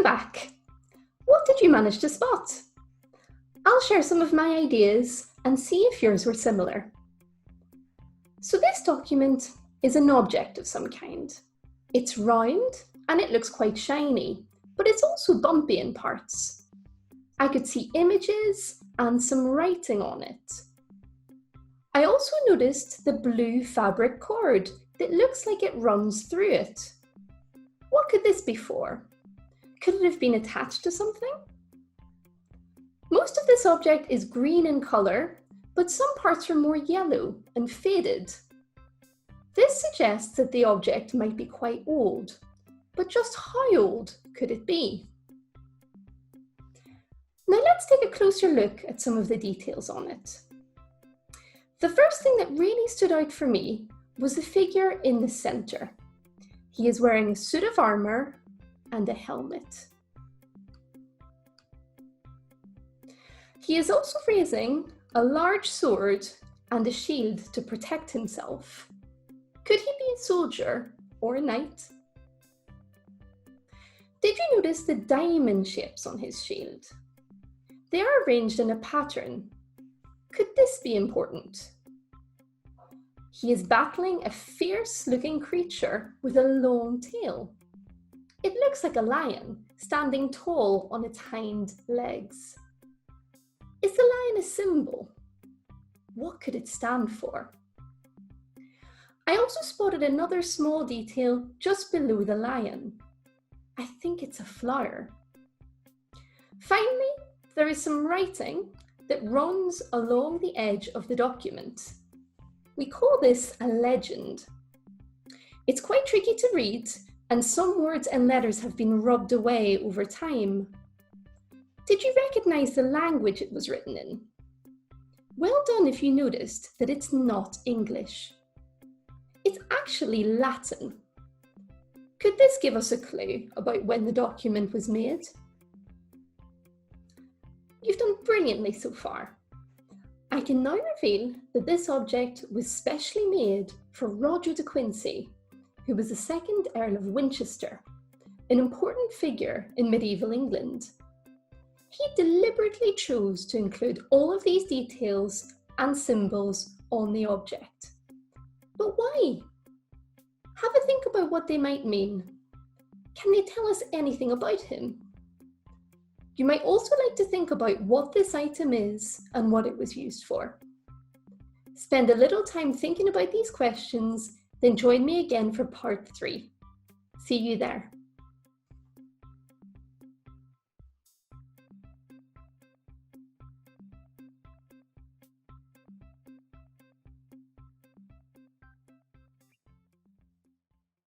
Welcome back. What did you manage to spot? I'll share some of my ideas and see if yours were similar. So this document is an object of some kind. It's round and it looks quite shiny, but it's also bumpy in parts. I could see images and some writing on it. I also noticed the blue fabric cord that looks like it runs through it. What could this be for? Could it have been attached to something? Most of this object is green in colour, but some parts are more yellow and faded. This suggests that the object might be quite old, but just how old could it be? Now let's take a closer look at some of the details on it. The first thing that really stood out for me was the figure in the centre. He is wearing a suit of armour and a helmet. He is also raising a large sword and a shield to protect himself. Could he be a soldier or a knight? Did you notice the diamond shapes on his shield? They are arranged in a pattern. Could this be important? He is battling a fierce-looking creature with a long tail. It looks like a lion standing tall on its hind legs. Is the lion a symbol? What could it stand for? I also spotted another small detail just below the lion. I think it's a flower. Finally, there is some writing that runs along the edge of the document. We call this a legend. It's quite tricky to read, and some words and letters have been rubbed away over time. Did you recognise the language it was written in? Well done if you noticed that it's not English. It's actually Latin. Could this give us a clue about when the document was made? You've done brilliantly so far. I can now reveal that this object was specially made for Roger de Quincey, who was the second Earl of Winchester, an important figure in medieval England. He deliberately chose to include all of these details and symbols on the object. But why? Have a think about what they might mean. Can they tell us anything about him? You might also like to think about what this item is and what it was used for. Spend a little time thinking about these questions, then join me again for part 3. See you there.